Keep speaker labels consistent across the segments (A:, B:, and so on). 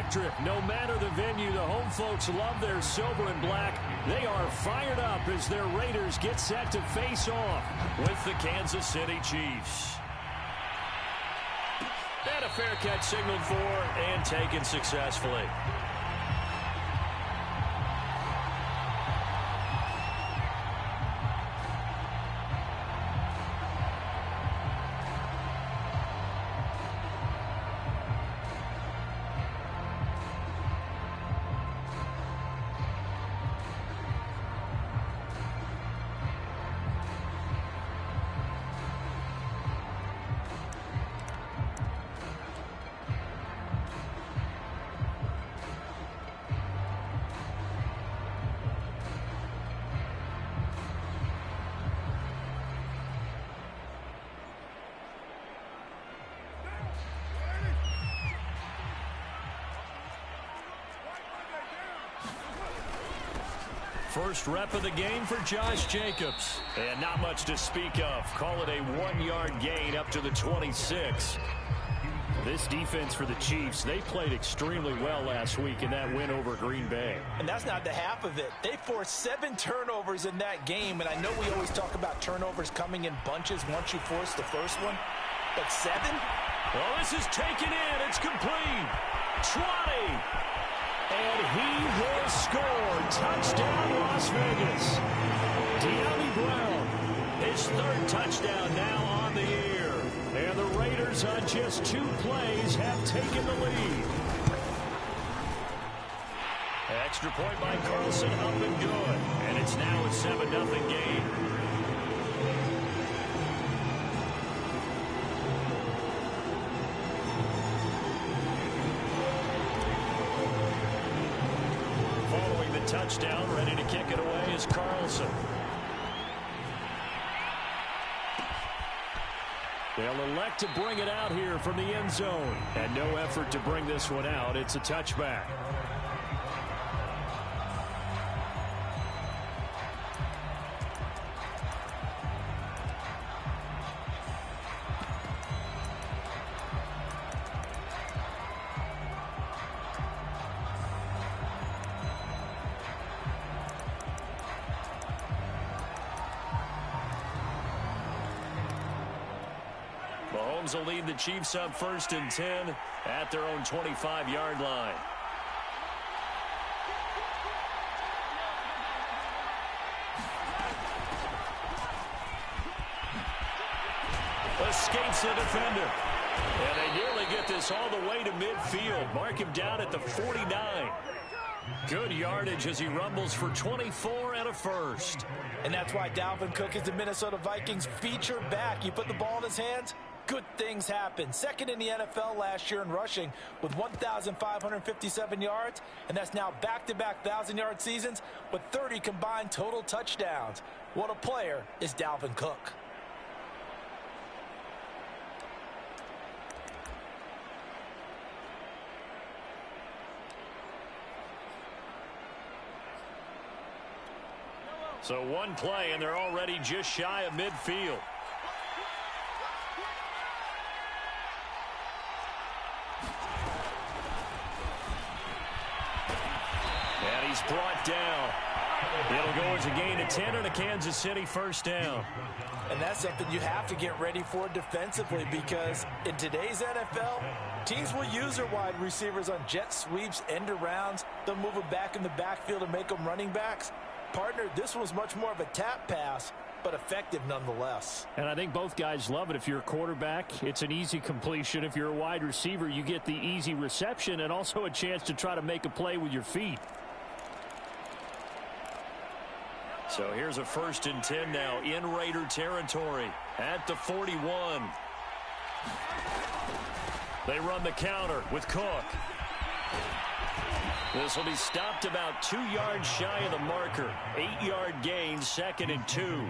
A: electric. No matter the venue, the home folks love their silver and black. They are fired up as their Raiders get set to face off with the Kansas City Chiefs. And a fair catch signaled for and taken successfully. First rep of the game for Josh Jacobs. And not much to speak of. Call it a 1-yard gain up to the 26. This defense for the Chiefs, they played extremely well last week in that win over Green Bay.
B: And that's not the half of it. They forced 7 turnovers in that game. And I know we always talk about turnovers coming in bunches once you force the first one. But 7?
A: Well, this is taken in. It's complete. 20. And he will score. Touchdown, Las Vegas. De'Ami Brown, his 3rd touchdown now on the year. And the Raiders on just 2 plays have taken the lead. Extra point by Carlson, up and good. And it's now a 7-0 game. Touchdown, ready to kick it away is Carlson. They'll elect to bring it out here from the end zone. And no effort to bring this one out. It's a touchback. Mahomes will lead the Chiefs up 1st and 10 at their own 25-yard line. Escapes the defender. And they nearly get this all the way to midfield. Mark him down at the 49. Good yardage as he rumbles for 24 and a first.
B: And that's why Dalvin Cook is the Minnesota Vikings feature back. You put the ball in his hands, good things happen. 2nd in the NFL last year in rushing with 1,557 yards. And that's now back-to-back 1,000-yard seasons with 30 combined total touchdowns. What a player is Dalvin Cook.
A: So 1 play, and they're already just shy of midfield. And he's brought down. It'll go as a gain of 10 and a Kansas City 1st down.
B: And that's something you have to get ready for defensively, because in today's NFL, teams will use their wide receivers on jet sweeps, end arounds. They'll move them back in the backfield and make them running backs. Partner, this was much more of a tap pass, but effective nonetheless.
A: And I think both guys love it. If you're a quarterback, it's an easy completion. If you're a wide receiver, you get the easy reception and also a chance to try to make a play with your feet. So here's a 1st and 10 now in Raider territory at the 41. They run the counter with Cook. This will be stopped about 2 yards shy of the marker. 8-yard gain, 2nd and 2.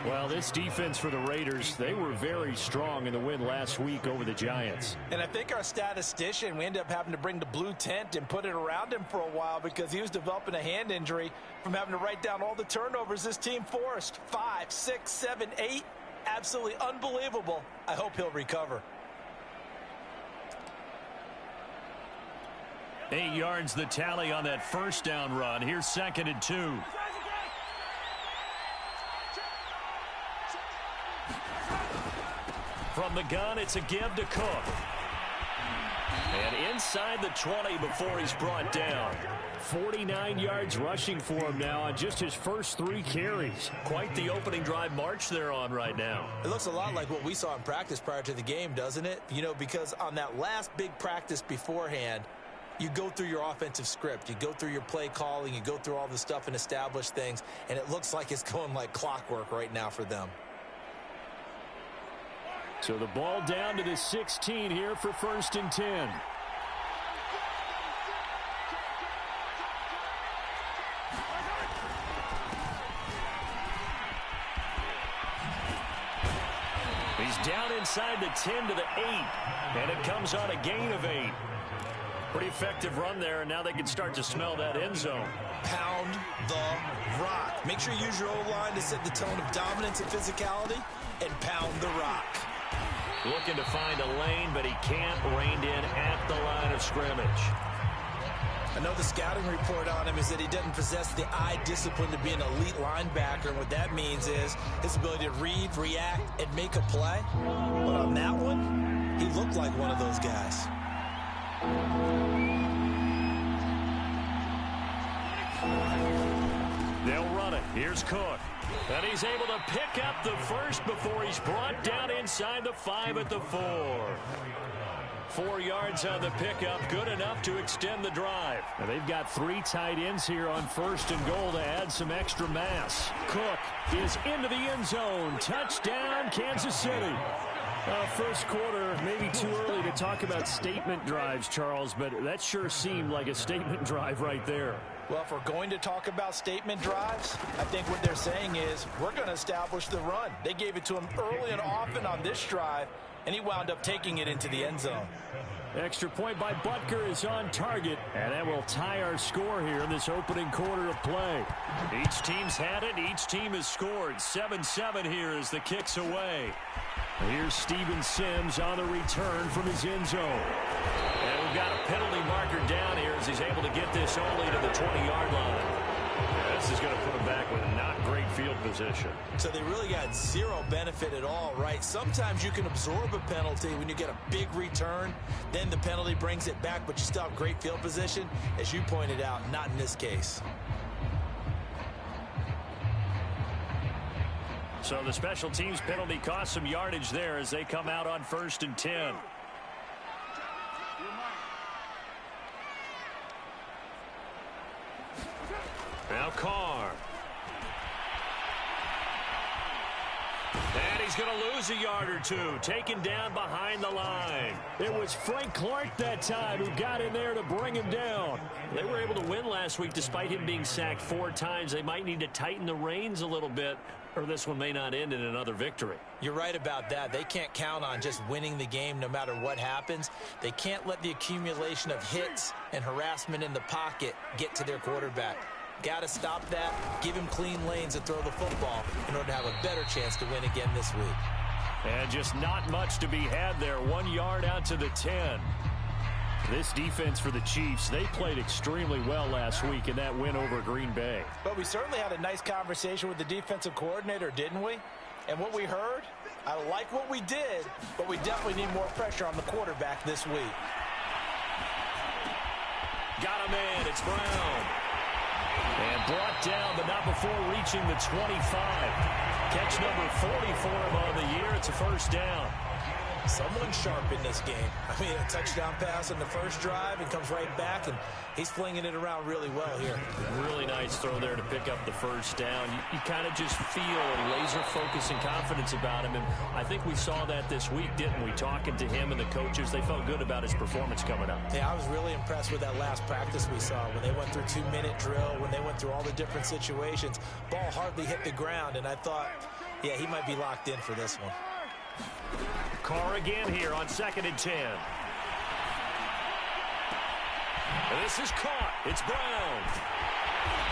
A: Well, this defense for the Raiders, they were very strong in the win last week over the Giants.
B: And I think our statistician, we ended up having to bring the blue tent and put it around him for a while because he was developing a hand injury from having to write down all the turnovers this team forced. 5, 6, 7, 8. Absolutely unbelievable. I hope he'll recover.
A: 8 yards the tally on that first down run. Here's 2nd and 2. From the gun, it's a give to Cook. And inside the 20 before he's brought down. 49 yards rushing for him now on just his first 3 carries. Quite the opening drive march they're on right now.
B: It looks a lot like what we saw in practice prior to the game, doesn't it? You know, because on that last big practice beforehand, you go through your offensive script. You go through your play calling. You go through all the stuff and establish things. And it looks like it's going like clockwork right now for them.
A: So the ball down to the 16 here for 1st and 10. He's down inside the 10 to the 8. And it comes on a gain of 8. Pretty effective run there, and now they can start to smell that end zone.
B: Pound the rock. Make sure you use your O-line to set the tone of dominance and physicality, and pound the rock.
A: Looking to find a lane, but he can't. Reined in at the line of scrimmage.
B: I know the scouting report on him is that he doesn't possess the eye discipline to be an elite linebacker. And what that means is his ability to read, react, and make a play. But on that one, he looked like one of those guys.
A: They'll run it. Here's Cook. And he's able to pick up the first before he's brought down inside the 5 at the 4. 4 yards on the pickup, good enough to extend the drive. Now they've got 3 tight ends here on 1st and goal to add some extra mass. Cook is into the end zone. Touchdown, Kansas City. First quarter, maybe too early to talk about statement drives, Charles, but that sure seemed like a statement drive right there.
B: Well, if we're going to talk about statement drives, I think what they're saying is we're going to establish the run. They gave it to him early and often on this drive, and he wound up taking it into the end zone.
A: Extra point by Butker is on target, and that will tie our score here in this opening quarter of play. Each team's had it. Each team has scored. 7-7 here as the kick's away. Here's Steven Sims on the return from his end zone. And we've got a penalty marker down here as he's able to get this only to the 20-yard line. This is going to put him back with not great field position.
B: So they really got zero benefit at all, right? Sometimes you can absorb a penalty when you get a big return. Then the penalty brings it back, but you still have great field position. As you pointed out, not in this case.
A: So the special teams penalty cost some yardage there as they come out on 1st and 10. Now Carr. And he's going to lose a yard or two. Taken down behind the line. It was Frank Clark that time who got in there to bring him down. They were able to win last week despite him being sacked 4 times. They might need to tighten the reins a little bit, or this one may not end in another victory.
B: You're right about that. They can't count on just winning the game no matter what happens. They can't let the accumulation of hits and harassment in the pocket get to their quarterback. Got to stop that, give him clean lanes and throw the football in order to have a better chance to win again this week.
A: And just not much to be had there. 1 yard out to the 10. This defense for the Chiefs, they played extremely well last week in that win over Green Bay.
B: But we certainly had a nice conversation with the defensive coordinator, didn't we? And what we heard, I like what we did, but we definitely need more pressure on the quarterback this week.
A: Got him in. It's Brown. And brought down, but not before reaching the 25. Catch number 40 for him on the year. It's a first down.
B: Someone sharp in this game. I mean, a touchdown pass on the first drive and comes right back, and he's flinging it around really well here.
A: Really nice throw there to pick up the first down. You kind of just feel a laser focus and confidence about him, and I think we saw that this week, didn't we? Talking to him and the coaches, they felt good about his performance coming up.
B: Yeah, I was really impressed with that last practice we saw when they went through 2-minute drill, when they went through all the different situations. Ball hardly hit the ground, and I thought, yeah, he might be locked in for this one.
A: Carr again here on 2nd and 10. And this is caught. It's Brown.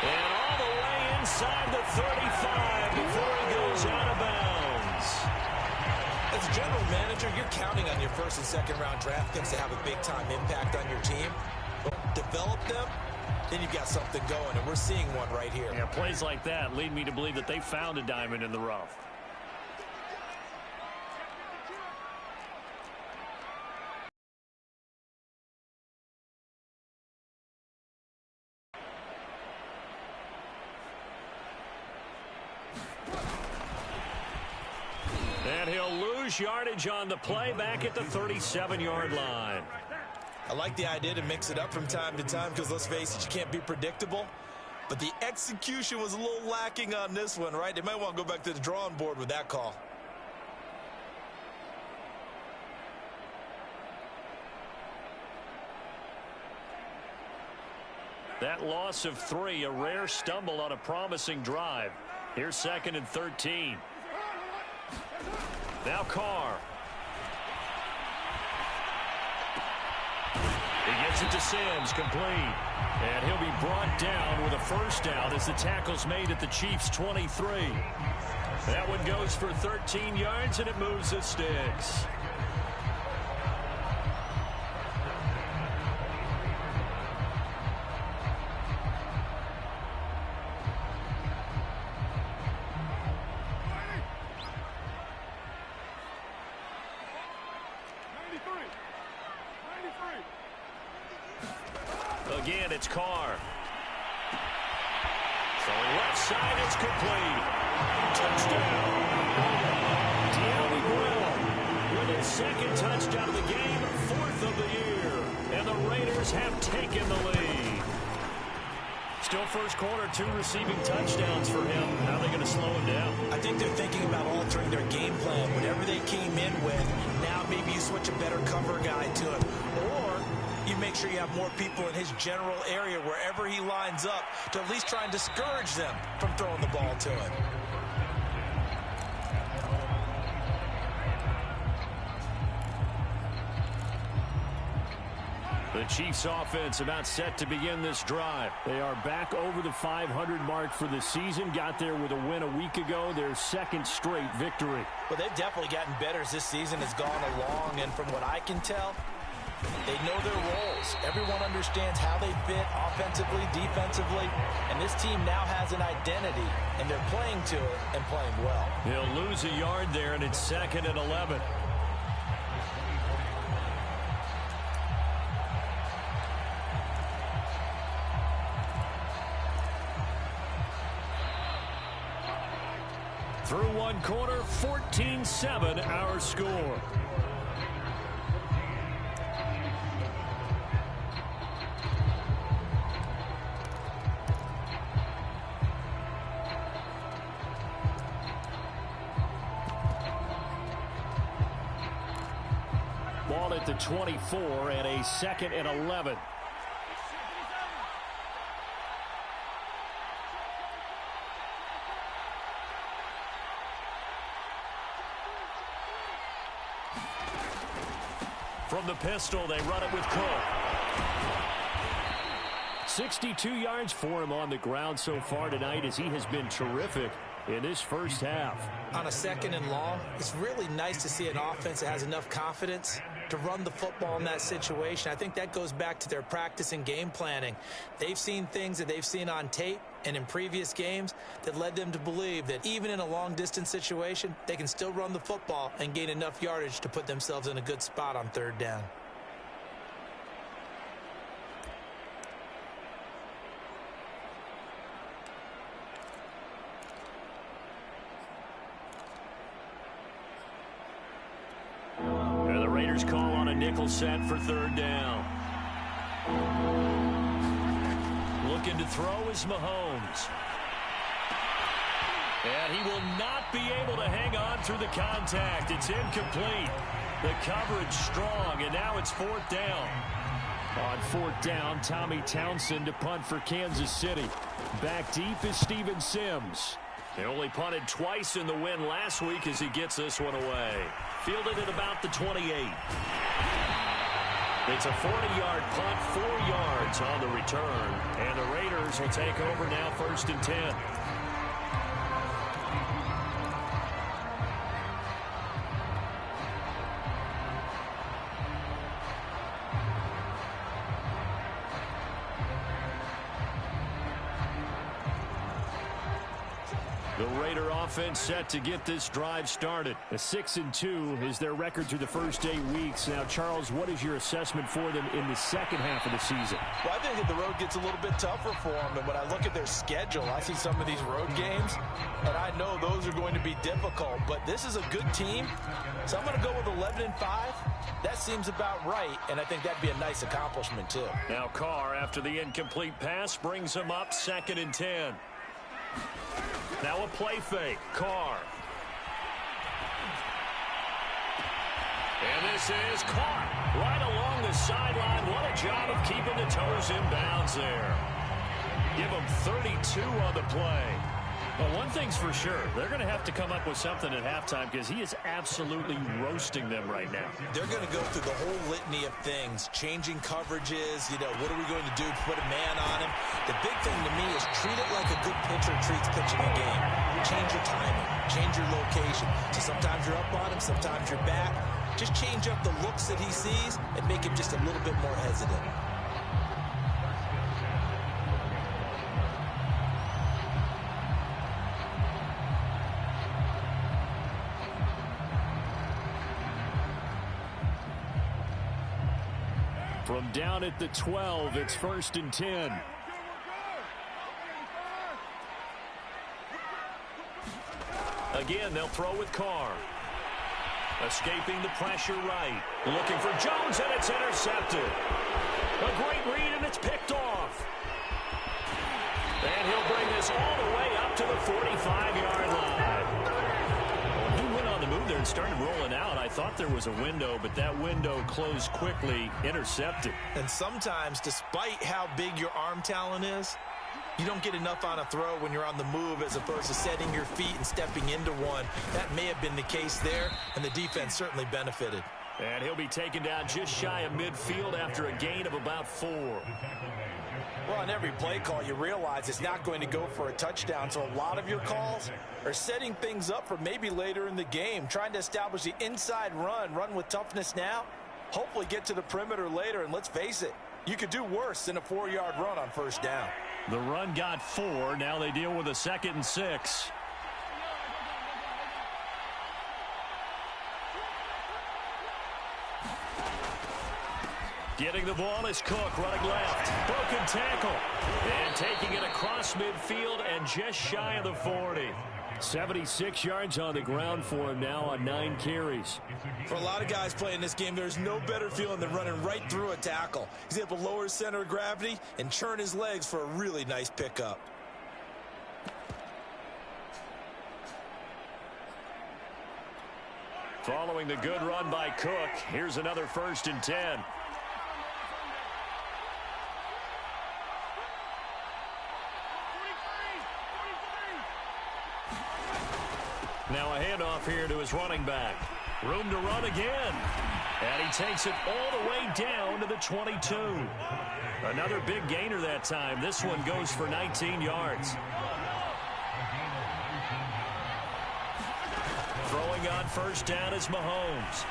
A: And all the way inside the 35 before he goes out of bounds.
B: As a general manager, you're counting on your first and second round draft picks to have a big-time impact on your team. But develop them, then you've got something going, and we're seeing one right here.
A: Yeah, plays like that lead me to believe that they found a diamond in the rough. And he'll lose yardage on the play back at the 37-yard line.
B: I like the idea to mix it up from time to time because, let's face it, you can't be predictable. But the execution was a little lacking on this one, right? They might want to go back to the drawing board with that call.
A: That loss of 3, a rare stumble on a promising drive. Here's 2nd and 13. Now Carr. He gets it to Sims, complete. And he'll be brought down with a first down as the tackle's made at the Chiefs' 23. That one goes for 13 yards, and it moves the sticks. Again, it's Carr. Throwing left side, it's complete. Touchdown. De'Ami Brown with his 2nd touchdown of the game, 4th of the year. And the Raiders have taken the lead. Still first quarter, 2 receiving touchdowns for him. How are they going to slow him down?
B: I think they're thinking about altering their game plan. Whatever they came in with, now maybe you switch a better cover guy to him. Or you make sure you have more people in his general area wherever he lines up to at least try and discourage them from throwing the ball to him.
A: The Chiefs offense about set to begin this drive. They are back over the 500 mark for the season. Got there with a win a week ago, their 2nd straight victory.
B: Well, they've definitely gotten better as this season has gone along, and from what I can tell, they know their roles. Everyone understands how they fit offensively, defensively, and this team now has an identity, and they're playing to it and playing well.
A: He'll lose a yard there, and it's 2nd and 11. Through one quarter, 14-7 our score. Ball at the 24 and a 2nd and 11. From the pistol, they run it with Cook. 62 yards for him on the ground so far tonight as he has been terrific in this first half.
B: On a 2nd and long, it's really nice to see an offense that has enough confidence to run the football in that situation. I think that goes back to their practice and game planning. They've seen things that they've seen on tape and in previous games that led them to believe that even in a long-distance situation, they can still run the football and gain enough yardage to put themselves in a good spot on 3rd down.
A: Call on a nickel set for 3rd down. Looking to throw is Mahomes. And he will not be able to hang on through the contact. It's incomplete. The coverage strong, and now it's 4th down. On 4th down, Tommy Townsend to punt for Kansas City. Back deep is Steven Sims. They only punted twice in the win last week as he gets this one away. Fielded at about the 28. It's a 40-yard punt, 4 yards on the return. And the Raiders will take over now 1st and 10. The Raider offense set to get this drive started.
C: A 6-2 is their record through the first 8 weeks. Now, Charles, what is your assessment for them in the second half of the season?
B: Well, I think that the road gets a little bit tougher for them. And when I look at their schedule, I see some of these road games, and I know those are going to be difficult. But this is a good team, so I'm going to go with 11-5. That seems about right, and I think that'd be a nice accomplishment, too.
A: Now Carr, after the incomplete pass, brings him up 2nd and 10. Now a play fake. Carr. And this is caught right along the sideline. What a job of keeping the toes in bounds there. Give him 32 on the play.
C: Well, one thing's for sure. They're going to have to come up with something at halftime because he is absolutely roasting them right now.
B: They're going to go through the whole litany of things, changing coverages, what are we going to do to put a man on him? The big thing to me is treat it like a good pitcher treats pitching a game. Change your timing, change your location. So sometimes you're up on him, sometimes you're back. Just change up the looks that he sees and make him just a little bit more hesitant.
C: From down at the 12, it's 1st and 10.
A: Again, they'll throw with Carr. Escaping the pressure right. Looking for Jones, and it's intercepted. A great read, and it's picked off. And he'll bring this all the way up to the 45-yard line. Well, he went on the move there and started rolling out. I thought there was a window, but that window closed quickly, intercepted.
B: And sometimes, despite how big your arm talent is, you don't get enough on a throw when you're on the move as opposed to setting your feet and stepping into one. That may have been the case there, and the defense certainly benefited.
A: And he'll be taken down just shy of midfield after a gain of about 4.
B: Well, on every play call, you realize it's not going to go for a touchdown, so a lot of your calls are setting things up for maybe later in the game, trying to establish the inside run with toughness now, hopefully get to the perimeter later, and let's face it, you could do worse than a 4-yard run on 1st down.
A: The run got 4. Now they deal with a 2nd and 6. Getting the ball is Cook, running left. Broken tackle. And taking it across midfield and just shy of the 40.
C: 76 yards on the ground for him now on 9 carries.
B: For a lot of guys playing this game, there's no better feeling than running right through a tackle. He's able to lower his center of gravity and churn his legs for a really nice pickup.
A: Following the good run by Cook, here's another 1st and 10. Now a handoff here to his running back. Room to run again. And he takes it all the way down to the 22. Another big gainer that time. This one goes for 19 yards. Throwing on 1st down is Mahomes.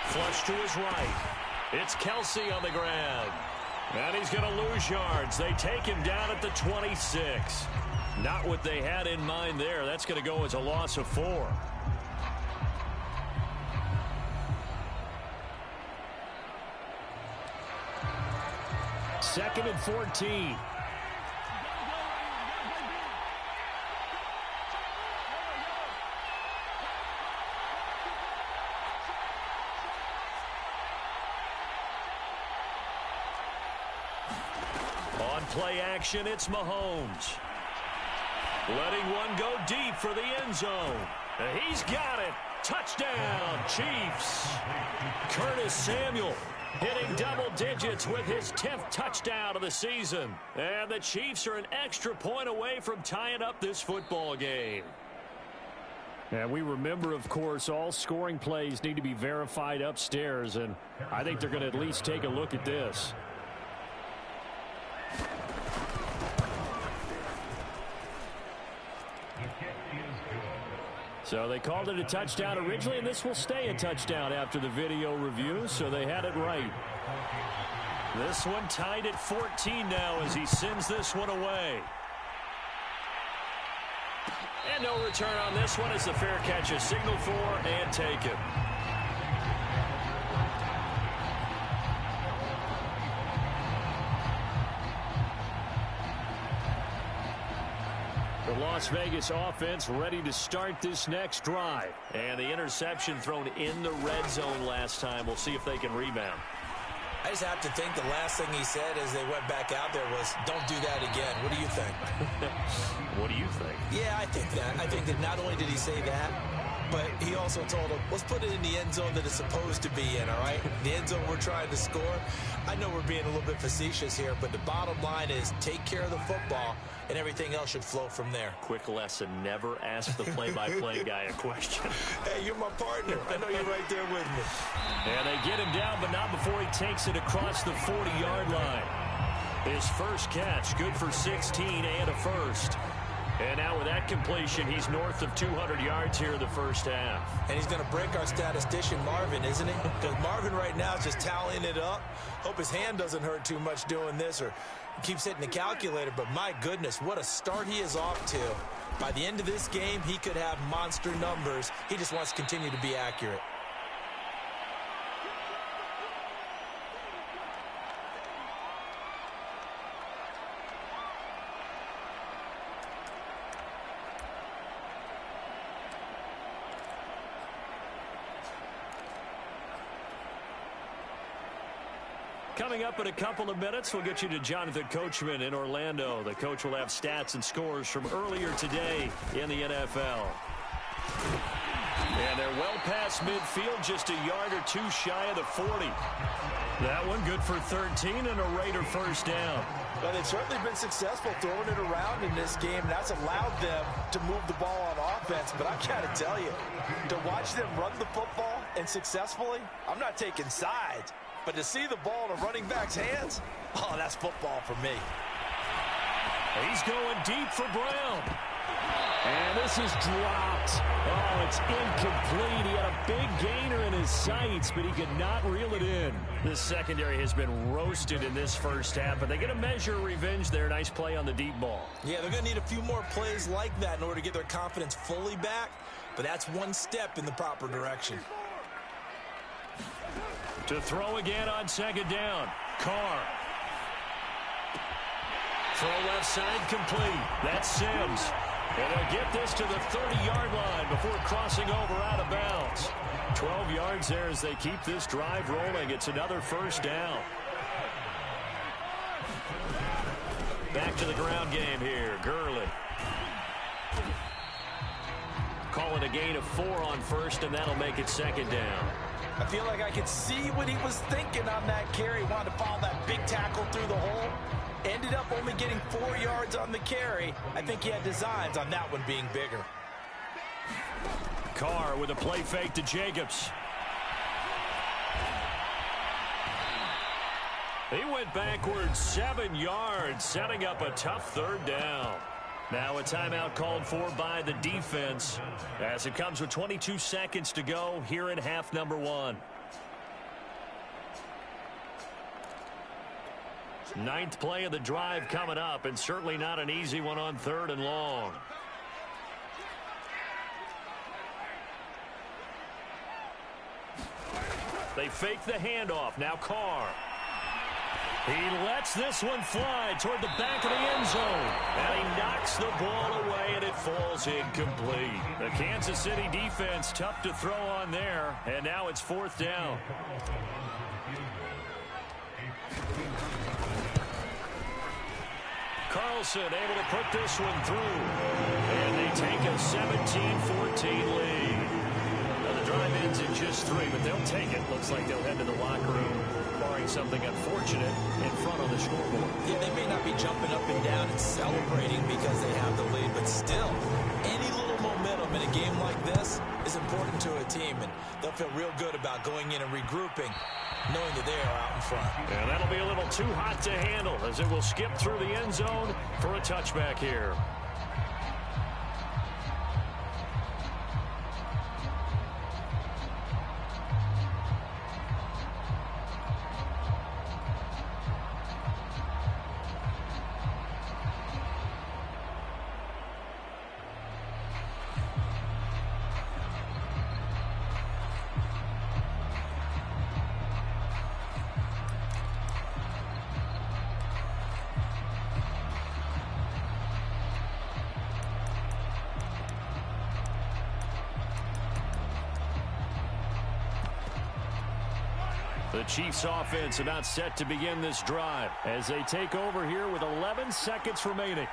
A: Flush to his right. It's Kelsey on the ground. And he's going to lose yards. They take him down at the 26. Not what they had in mind there. That's going to go as a loss of 4.
C: Second and 14.
A: On play action, it's Mahomes. Letting one go deep for the end zone. He's got it. Touchdown, Chiefs. Curtis Samuel hitting double digits with his 10th touchdown of the season. And the Chiefs are an extra point away from tying up this football game.
C: And we remember, of course, all scoring plays need to be verified upstairs, and I think they're going to at least take a look at this. So they called it a touchdown originally, and this will stay a touchdown after the video review, so they had it right.
A: This one tied at 14 now as he sends this one away.
C: And no return on this one as the fair catch is signaled for and taken. The Las Vegas offense ready to start this next drive. And the interception thrown in the red zone last time. We'll see if they can rebound.
B: I just have to think the last thing he said as they went back out there was, don't do that again. What do you think?
C: What do you think?
B: Yeah, I think that. I think that not only did he say that, but he also told him, let's put it in the end zone that it's supposed to be in, all right? The end zone we're trying to score. I know we're being a little bit facetious here, but the bottom line is take care of the football, and everything else should flow from there.
C: Quick lesson, never ask the play-by-play guy a question.
B: Hey, you're my partner. I know you're right there with me.
C: And they get him down, but not before he takes it across the 40-yard line. His first catch, good for 16 and a first. And now with that completion, he's north of 200 yards here in the first half.
B: And he's going to break our statistician, Marvin, isn't he? Because Marvin right now is just tallying it up. Hope his hand doesn't hurt too much doing this or keeps hitting the calculator. But my goodness, what a start he is off to. By the end of this game, he could have monster numbers. He just wants to continue to be accurate.
C: Coming up in a couple of minutes, we'll get you to Jonathan Coachman in Orlando. The coach will have stats and scores from earlier today in the NFL. And they're well past midfield, just a yard or two shy of the 40. That one good for 13 and a Raider first down.
B: Well, they've certainly been successful throwing it around in this game. That's allowed them to move the ball on offense. But I got to tell you, to watch them run the football and successfully, I'm not taking sides. But to see the ball in a running back's hands, oh, that's football for me.
C: He's going deep for Brown. And this is dropped. Oh, it's incomplete. He had a big gainer in his sights, but he could not reel it in. This secondary has been roasted in this first half, but they get a measure of revenge there. Nice play on the deep ball.
B: Yeah, they're going to need a few more plays like that in order to get their confidence fully back, but that's one step in the proper direction.
C: To throw again on second down. Carr. Throw left side complete. That's Sims. And they'll get this to the 30-yard line before crossing over out of bounds. 12 yards there as they keep this drive rolling. It's another first down. Back to the ground game here. Gurley. Calling a gain of 4 on first, and that'll make it second down.
B: I feel like I could see what he was thinking on that carry. Wanted to follow that big tackle through the hole. Ended up only getting 4 yards on the carry. I think he had designs on that one being bigger.
C: Carr with a play fake to Jacobs. He went backwards 7 yards, setting up a tough third down. Now a timeout called for by the defense as it comes with 22 seconds to go here in half number 1. 9th play of the drive coming up, and certainly not an easy one on 3rd and long. They fake the handoff. Now Carr. He lets this one fly toward the back of the end zone. And he knocks the ball away, and it falls incomplete. The Kansas City defense tough to throw on there, and now it's 4th down. Carlson able to put this one through. And they take a 17-14 lead. Now the drive ends in just 3, but they'll take it. Looks like they'll head to the locker room, barring something unfortunate in front on the scoreboard.
B: Yeah, they may not be jumping up and down and celebrating because they have the lead, but still, any little momentum in a game like this is important to a team, and they'll feel real good about going in and regrouping, knowing that they are out in front.
C: And that'll be a little too hot to handle as it will skip through the end zone for a touchback here. The Chiefs offense about set to begin this drive as they take over here with 11 seconds remaining.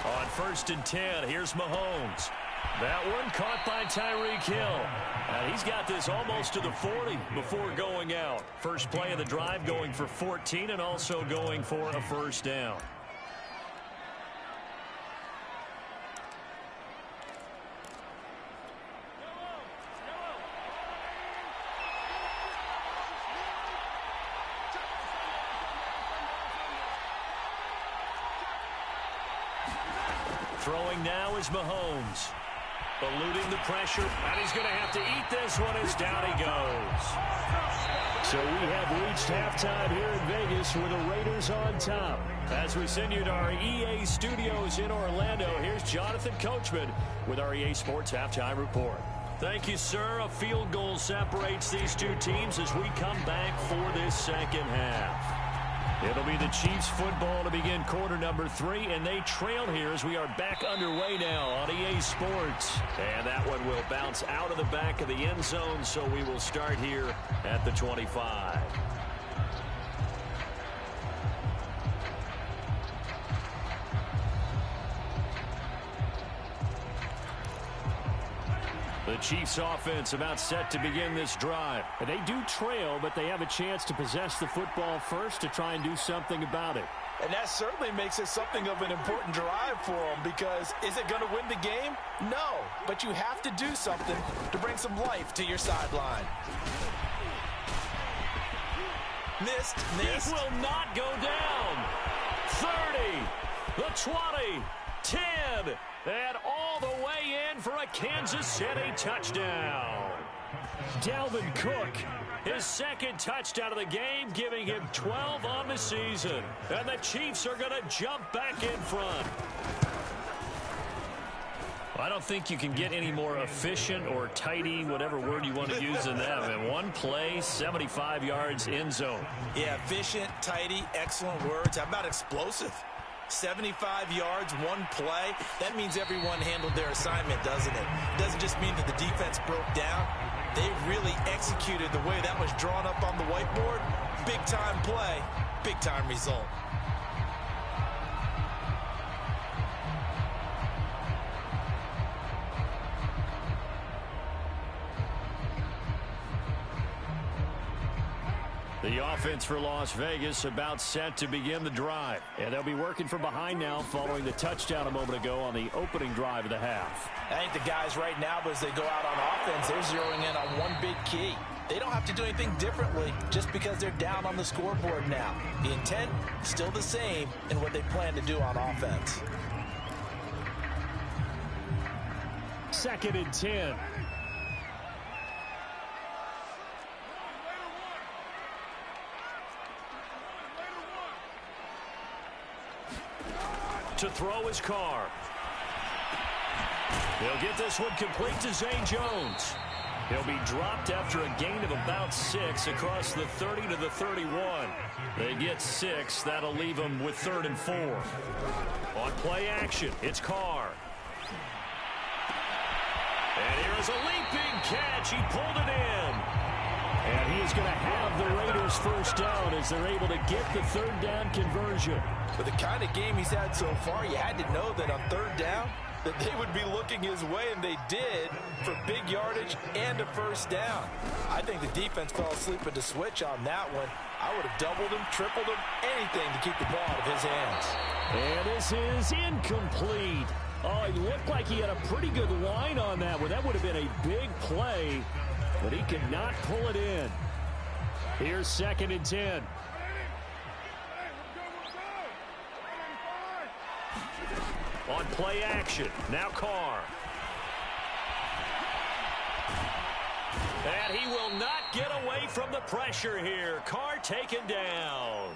C: On 1st and 10, here's Mahomes. That one caught by Tyreek Hill. And he's got this almost to the 40 before going out. First play of the drive going for 14 and also going for a first down. Throwing now is Mahomes. Eluding the pressure, and he's going to have to eat this one as down he goes. So we have reached halftime here in Vegas with the Raiders on top. As we send you to our EA studios in Orlando, here's Jonathan Coachman with our EA Sports Halftime Report. Thank you, sir. A field goal separates these two teams as we come back for this second half. It'll be the Chiefs football to begin quarter number 3, and they trail here as we are back underway now on EA Sports. And that one will bounce out of the back of the end zone, so we will start here at the 25. The Chiefs offense about set to begin this drive. And they do trail, but they have a chance to possess the football first to try and do something about it.
B: And that certainly makes it something of an important drive for them, because is it going to win the game? No, but you have to do something to bring some life to your sideline. Missed.
C: It will not go down. 30, the 20, 10, and all the way in for a Kansas City touchdown. Dalvin Cook, his second touchdown of the game, giving him 12 on the season. And the Chiefs are going to jump back in front. I don't think you can get any more efficient or tidy, whatever word you want to use in that. In one play, 75 yards in zone.
B: Yeah, efficient, tidy, excellent words. How about explosive? 75 yards, one play. That means everyone handled their assignment, doesn't it? It doesn't just mean that the defense broke down. They really executed the way that was drawn up on the whiteboard. Big-time play, big-time result.
C: The offense for Las Vegas about set to begin the drive. And they'll be working from behind now following the touchdown a moment ago on the opening drive of the half.
B: I think the guys right now, as they go out on offense, they're zeroing in on one big key. They don't have to do anything differently just because they're down on the scoreboard now. The intent is still the same in what they plan to do on offense.
C: 2nd and 10. To throw his Carr. He'll get this one complete to Zay Jones. He'll be dropped after a gain of about 6 across the 30 to the 31. They get 6. That'll leave them with 3rd and 4. On play action, it's Carr. And here's a leaping catch. He pulled it in. And he is going to have the Raiders first down as they're able to get the 3rd down conversion.
B: With the kind of game he's had so far, you had to know that on 3rd down, that they would be looking his way, and they did, for big yardage and a first down. I think the defense fell asleep at the switch on that one. I would have doubled him, tripled him, anything to keep the ball out of his hands.
C: And this is incomplete. Oh, he looked like he had a pretty good line on that one. That would have been a big play, but he could not pull it in. Here's 2nd and 10. On play action, now Carr. And he will not get away from the pressure here. Carr taken down.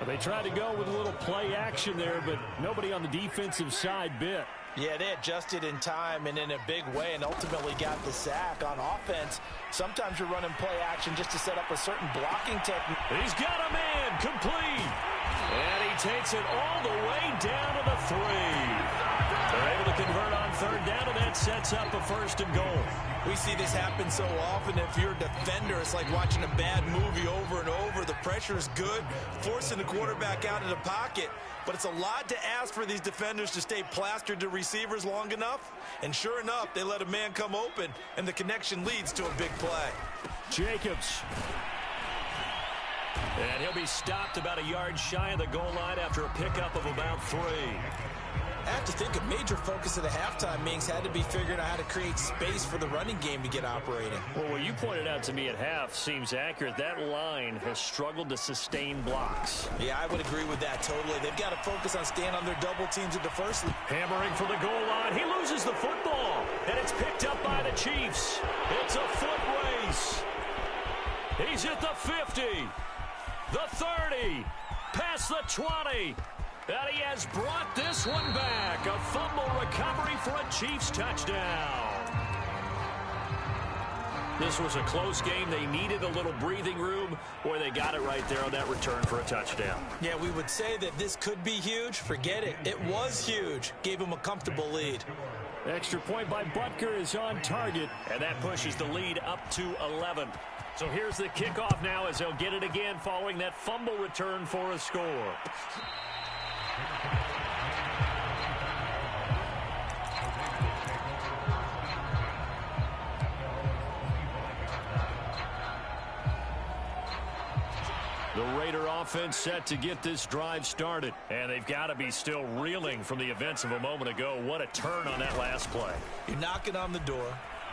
C: They tried to go with a little play action there, but nobody on the defensive side bit.
B: Yeah, they adjusted in time and in a big way and ultimately got the sack. On offense, sometimes you're running play action just to set up a certain blocking technique.
C: He's got a man complete. And he takes it all the way down to the 3. They're able to convert on third down, and that sets up a first and goal.
B: We see this happen so often. If you're a defender, it's like watching a bad movie over and over. The pressure is good, forcing the quarterback out of the pocket. But it's a lot to ask for these defenders to stay plastered to receivers long enough. And sure enough, they let a man come open, and the connection leads to a big play.
C: Jacobs. And he'll be stopped about a yard shy of the goal line after a pickup of about 3.
B: I have to think a major focus of the halftime meetings had to be figuring out how to create space for the running game to get operating.
C: Well, what you pointed out to me at half seems accurate. That line has struggled to sustain blocks.
B: Yeah, I would agree with that totally. They've got to focus on staying on their double teams at the first.
C: Hammering for the goal line. He loses the football, and it's picked up by the Chiefs. It's a foot race. He's at the 50, the 30, past the 20. And he has brought this one back. A fumble recovery for a Chiefs touchdown. This was a close game. They needed a little breathing room. Boy, they got it right there on that return for a touchdown.
B: Yeah, we would say that this could be huge. Forget it. It was huge. Gave him a comfortable lead.
C: Extra point by Butker is on target, and that pushes the lead up to 11. So here's the kickoff now as they'll get it again following that fumble return for a score. The Raider offense set to get this drive started. And they've got to be still reeling from the events of a moment ago. What a turn on that last play.
B: You're knocking on the door.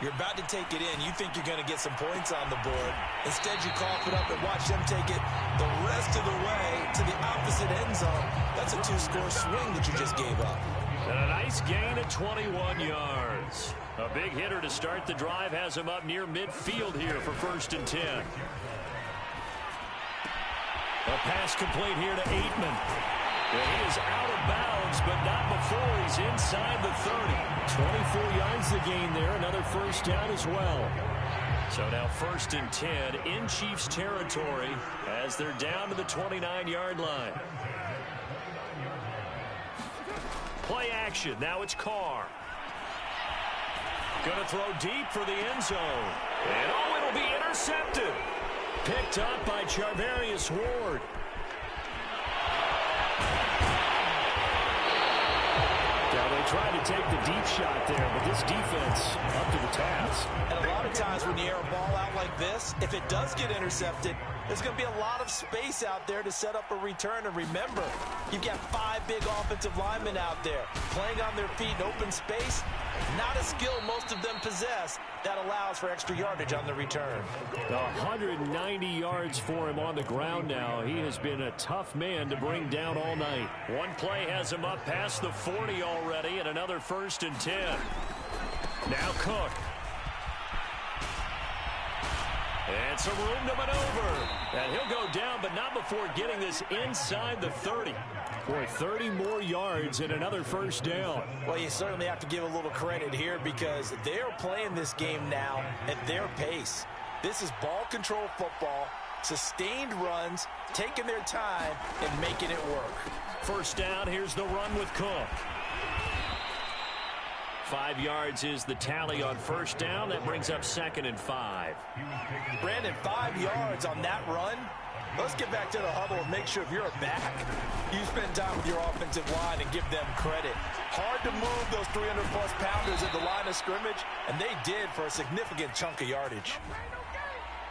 B: You're about to take it in. You think you're going to get some points on the board. Instead, you cough it up and watch them take it the rest of the way to the opposite end zone. That's a 2-score swing that you just gave up.
C: And a nice gain of 21 yards. A big hitter to start the drive has him up near midfield here for 1st and 10. A pass complete here to Aitman. Well, he is out of bounds, but not before he's inside the 30. 24 yards to gain there. Another first down as well. So now 1st and 10 in Chiefs territory as they're down to the 29-yard line. Play action. Now it's Carr. Going to throw deep for the end zone. And oh, it'll be intercepted. Picked up by Charvarius Ward. Now they tried to take the deep shot there, but this defense up to the task.
B: And a lot of times when you air a ball out like this, if it does get intercepted, there's going to be a lot of space out there to set up a return. And remember, you've got 5 big offensive linemen out there playing on their feet in open space. Not a skill most of them possess that allows for extra yardage on the return.
C: 190 yards for him on the ground now. He has been a tough man to bring down all night. One play has him up past the 40 already, and another 1st and 10. Now Cook. And some room to maneuver. And he'll go down, but not before getting this inside the 30. Boy, 30 more yards and another first down.
B: Well, you certainly have to give a little credit here because they're playing this game now at their pace. This is ball control football, sustained runs, taking their time and making it work.
C: First down, here's the run with Cook. 5 yards is the tally on first down. That brings up 2nd and 5.
B: Brandon, 5 yards on that run. Let's get back to the huddle and make sure if you're a back, you spend time with your offensive line and give them credit. Hard to move those 300-plus pounders at the line of scrimmage, and they did for a significant chunk of yardage.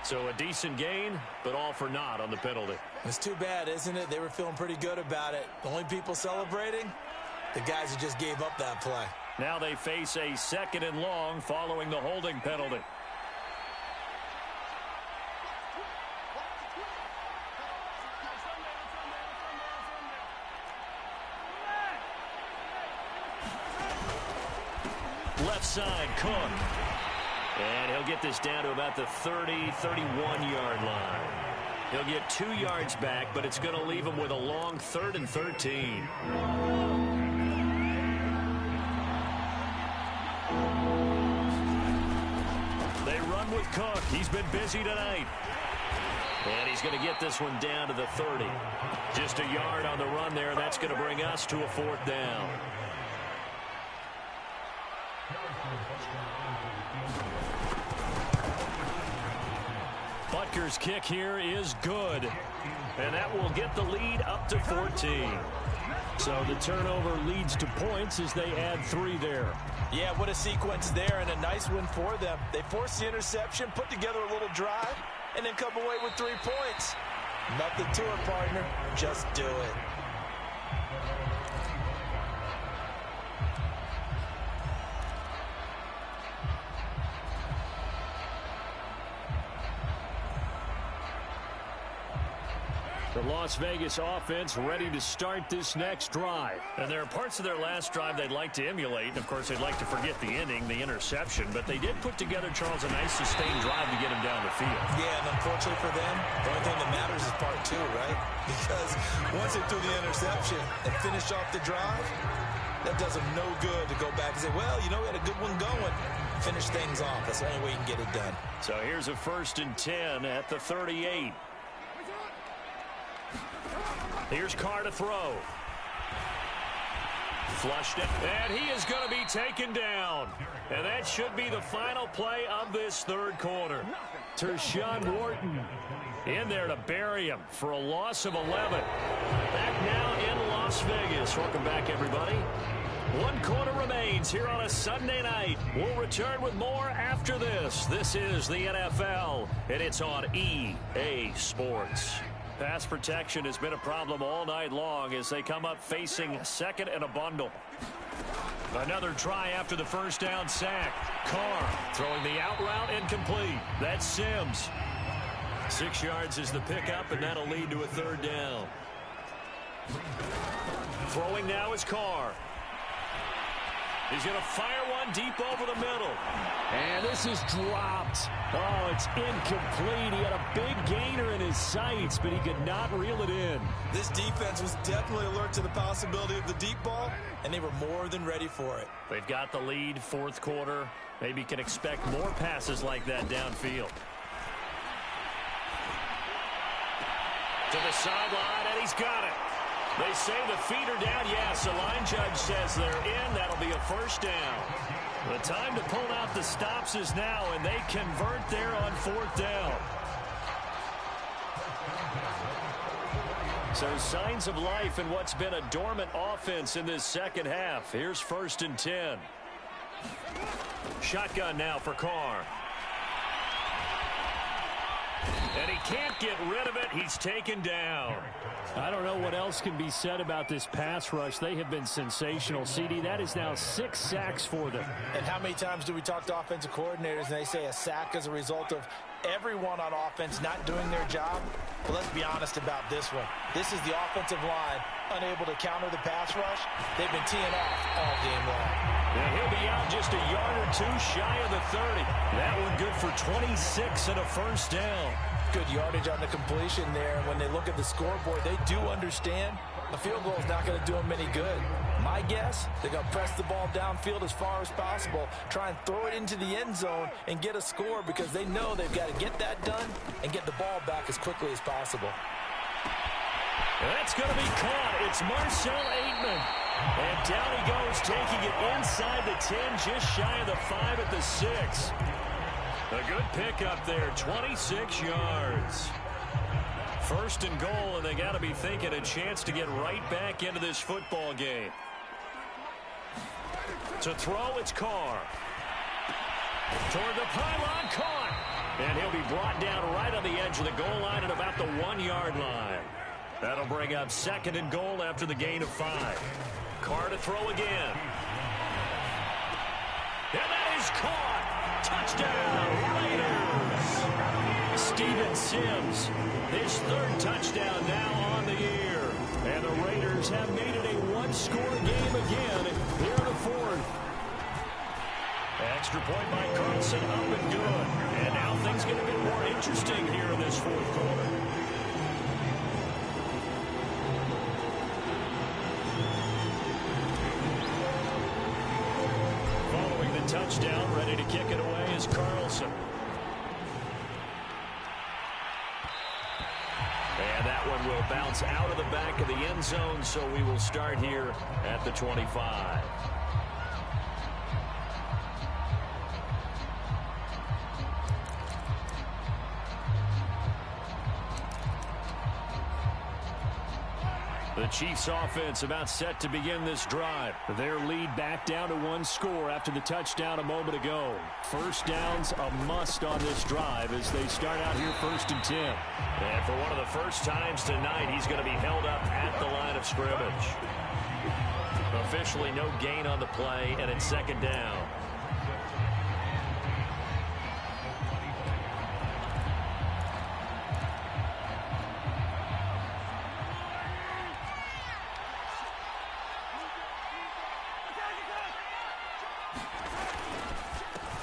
C: So a decent gain, but all for naught on the penalty.
B: It's too bad, isn't it? They were feeling pretty good about it. The only people celebrating, the guys who just gave up that play.
C: Now they face a 2nd and long following the holding penalty. Left side, Cook. And he'll get this down to about the 30, 31-yard line. He'll get 2 yards back, but it's going to leave him with a long 3rd and 13. They run with Cook. He's been busy tonight. And he's going to get this one down to the 30. Just a yard on the run there. That's going to bring us to a 4th down. Butker's kick here is good. And that will get the lead up to 14. So the turnover leads to points as they add 3 there.
B: Yeah, what a sequence there, and a nice win for them. They forced the interception, put together a little drive, and then come away with 3 points. Nothing to it, partner. Just do it.
C: The Las Vegas offense ready to start this next drive. And there are parts of their last drive they'd like to emulate. And, of course, they'd like to forget the ending, the interception. But they did put together, Charles, a nice sustained drive to get him down the field.
B: Yeah, and unfortunately for them, the only thing that matters is part 2, right? Because once they threw the interception and finished off the drive, that does them no good to go back and say, well, you know, we had a good one going. Finish things off. That's the only way you can get it done.
C: So here's a 1st and 10 at the 38. Here's Carr to throw. Flushed it, and he is going to be taken down. And that should be the final play of this 3rd quarter. Tershawn Wharton in there to bury him for a loss of 11. Back now in Las Vegas. Welcome back, everybody. 1 quarter remains here on a Sunday night. We'll return with more after this. This is the NFL, and it's on EA Sports. Pass protection has been a problem all night long as they come up facing 2nd and a bundle. Another try after the 1st down sack. Carr throwing the out route incomplete. That's Sims. 6 yards is the pickup, and that'll lead to a 3rd down. Throwing now is Carr. He's going to fire one deep over the middle. And this is dropped. Oh, it's incomplete. He had a big gainer in his sights, but he could not reel it in.
B: This defense was definitely alert to the possibility of the deep ball, and they were more than ready for it.
C: They've got the lead, 4th quarter. Maybe can expect more passes like that downfield. To the sideline, and he's got it. They say the feet are down. Yes, the line judge says they're in. That'll be a 1st down. The time to pull out the stops is now, and they convert there on 4th down. So signs of life in what's been a dormant offense in this 2nd half. Here's 1st and 10. Shotgun now for Carr. And he can't get rid of it. He's taken down. I don't know what else can be said about this pass rush. They have been sensational. CD, that is now 6 sacks for them.
B: And how many times do we talk to offensive coordinators and they say a sack is a result of everyone on offense not doing their job? But let's be honest about this one. This is the offensive line unable to counter the pass rush. They've been teeing off all game long.
C: And he'll be out just a yard or 2 shy of the 30. That one good for 26 and a 1st down.
B: Good yardage on the completion there. When they look at the scoreboard, they do understand a field goal is not going to do them any good. My guess, they're going to press the ball downfield as far as possible, try and throw it into the end zone and get a score because they know they've got to get that done and get the ball back as quickly as possible.
C: That's going to be caught. It's Marcell Ateman. And down he goes, taking it inside the 10, just shy of the 5 at the 6. A good pickup there, 26 yards. 1st and goal, and they got to be thinking a chance to get right back into this football game. To throw, it's Carr. Toward the pylon, caught. And he'll be brought down right on the edge of the goal line at about the 1-yard line. That'll bring up 2nd and goal after the gain of 5. Carr to throw again. And that is caught. Touchdown, Raiders. Steven Sims, his 3rd touchdown now on the year. And the Raiders have made it a 1-score game again here in the 4th. Extra point by Carlson, up and good. And now things get a bit more interesting here in this 4th quarter. Following the touchdown, ready to kick it away is Carlson. And that one will bounce out of the back of the end zone, so we will start here at the 25. The Chiefs offense about set to begin this drive. Their lead back down to 1 score after the touchdown a moment ago. First down's a must on this drive as they start out here 1st and 10.
A: And for one of the first times tonight, he's going to be held up at the line of scrimmage. Officially no gain on the play, and it's 2nd down.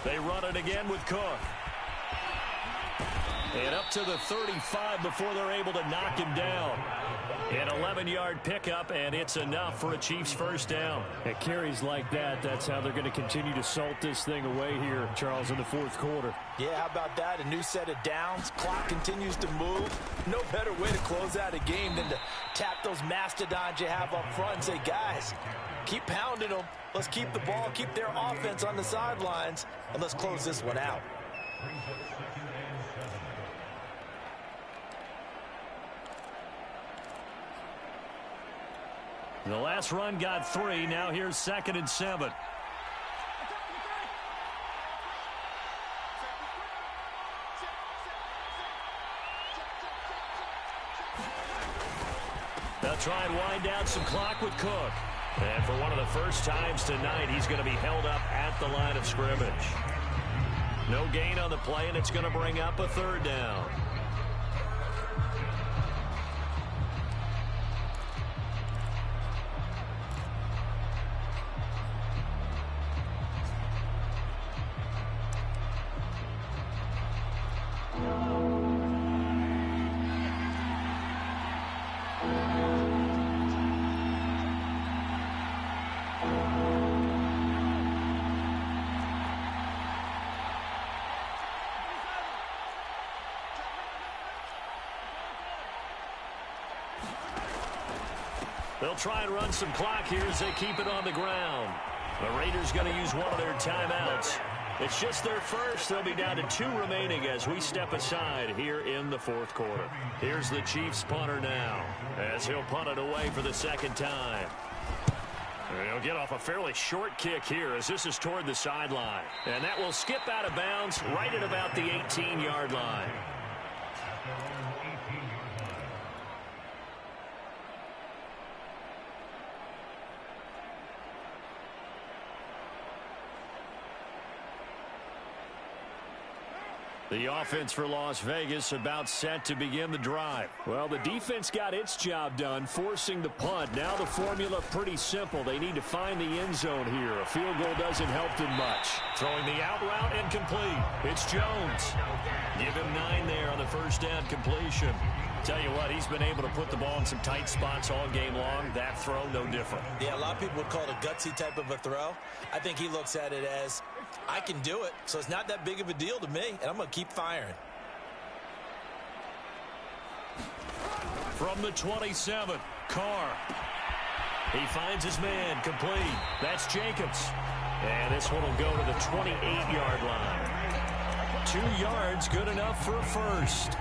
A: They run it again with Cook. And up to the 35 before they're able to knock him down. An 11-yard pickup, and it's enough for a Chiefs first down.
C: At carries like that, that's how they're going to continue to salt this thing away here, Charles, in the 4th quarter.
B: Yeah, how about that? A new set of downs. Clock continues to move. No better way to close out a game than to tap those mastodons you have up front and say, guys, keep pounding them. Let's keep the ball, keep their offense on the sidelines, and let's close this one out.
C: The last run got 3. Now here's 2nd and 7.
A: They'll try and wind down some clock with Cook. And for one of the first times tonight, he's going to be held up at the line of scrimmage. No gain on the play, and it's going to bring up a 3rd down. They'll try and run some clock here as they keep it on the ground. The Raiders going to use one of their timeouts. It's just their first. They'll be down to 2 remaining as we step aside here in the 4th quarter. Here's the Chiefs punter now as he'll punt it away for the 2nd time. He'll get off a fairly short kick here as this is toward the sideline. And that will skip out of bounds right at about the 18-yard line. The offense for Las Vegas about set to begin the drive.
C: Well, the defense got its job done, forcing the punt. Now the formula pretty simple. They need to find the end zone here. A field goal doesn't help them much.
A: Throwing the out route incomplete. It's Jones. Give him 9 there on the first down completion. Tell you what, he's been able to put the ball in some tight spots all game long. That throw, no different.
B: Yeah, a lot of people would call it a gutsy type of a throw. I think he looks at it as, I can do it, so it's not that big of a deal to me, and I'm going to keep firing.
C: From the 27, Carr.
A: He finds his man, complete.
C: That's Jacobs.
A: And this one will go to the 28-yard line.
C: 2 yards, good enough for a first.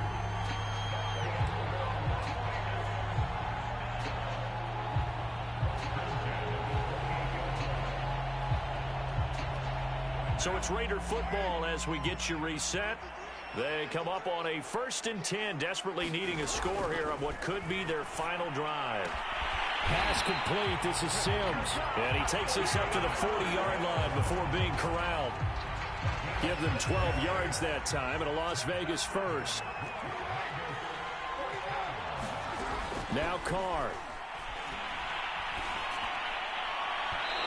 A: So it's Raider football as we get you reset. They come up on a 1st and 10, desperately needing a score here on what could be their final drive.
C: Pass complete. This is Sims.
A: And he takes us up to the 40-yard line before being corralled.
C: Give them 12 yards that time, and a Las Vegas first. Now Carr.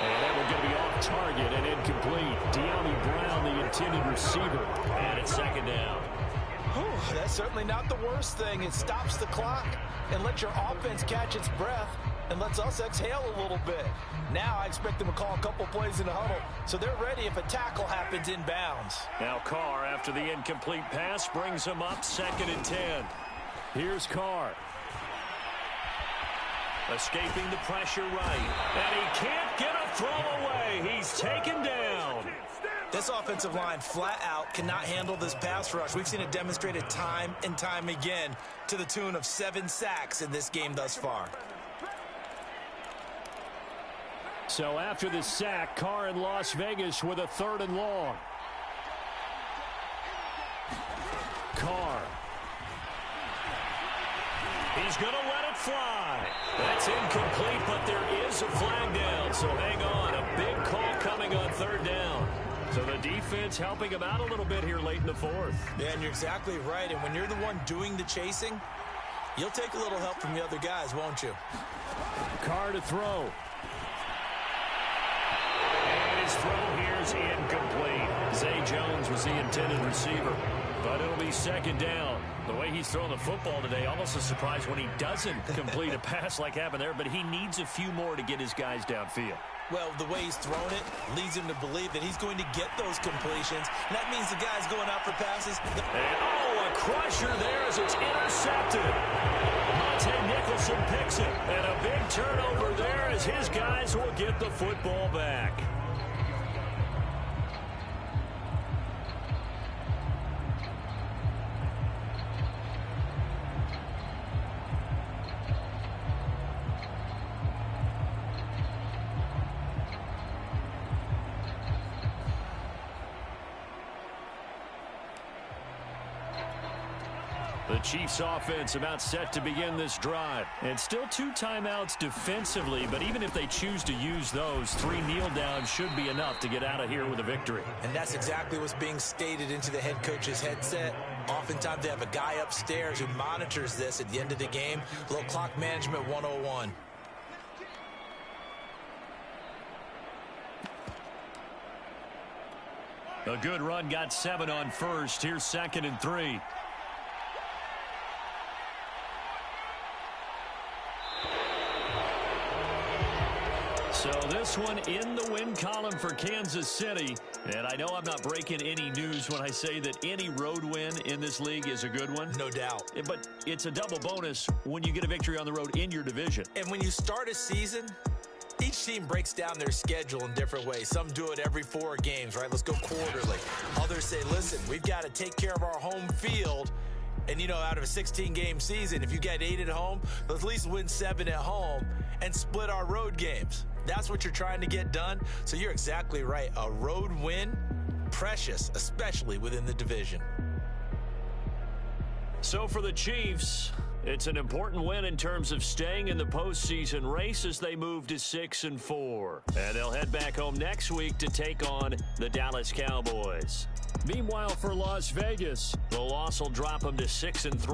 C: And that one's going to be off target and incomplete. De'Ami Brown, the intended receiver.
A: And it's 2nd down.
B: Whew, that's certainly not the worst thing. It stops the clock and lets your offense catch its breath and lets us exhale a little bit. Now I expect them to call a couple plays in the huddle, so they're ready if a tackle happens inbounds.
A: Now Carr, after the incomplete pass, brings him up 2nd and 10.
C: Here's Carr.
A: Escaping the pressure right. And he can't get a throw away. He's taken down.
B: This offensive line flat out cannot handle this pass rush. We've seen it demonstrated time and time again to the tune of 7 sacks in this game thus far.
C: So after the sack, Carr in Las Vegas with a 3rd and long. Carr. He's going to let it fly. That's incomplete, but there is a flag down. So hang on. A big call coming on 3rd down. So the defense helping him out a little bit here late in the 4th.
B: Yeah, and you're exactly right. And when you're the one doing the chasing, you'll take a little help from the other guys, won't you?
C: Carr to throw. And his throw here is incomplete. Zay Jones was the intended receiver. But it'll be 2nd down. The way he's throwing the football today, almost a surprise when he doesn't complete a pass like happened there, but he needs a few more to get his guys downfield.
B: Well, the way he's thrown it leads him to believe that he's going to get those completions. And that means the guy's going out for passes.
C: And, a crusher there as it's intercepted. Monte Nicholson picks it. And a big turnover there as his guys will get the football back. The Chiefs offense about set to begin this drive. And still 2 timeouts defensively, but even if they choose to use those, 3 kneel downs should be enough to get out of here with a victory.
B: And that's exactly what's being stated into the head coach's headset. Oftentimes they have a guy upstairs who monitors this at the end of the game. A little clock management 101.
C: A good run got 7 on first. Here's 2nd and 3. So this one in the win column for Kansas City. And I know I'm not breaking any news when I say that any road win in this league is a good one.
B: No doubt.
C: But it's a double bonus when you get a victory on the road in your division.
B: And when you start a season, each team breaks down their schedule in different ways. Some do it every 4 games, right? Let's go quarterly. Others say, listen, we've got to take care of our home field. And, you know, out of a 16-game season, if you get 8 at home, let's at least win 7 at home and split our road games. That's what you're trying to get done. So you're exactly right. A road win, precious, especially within the division.
C: So for the Chiefs, it's an important win in terms of staying in the postseason race as they move to 6-4. And they'll head back home next week to take on the Dallas Cowboys. Meanwhile, for Las Vegas, the loss will drop them to 6-3.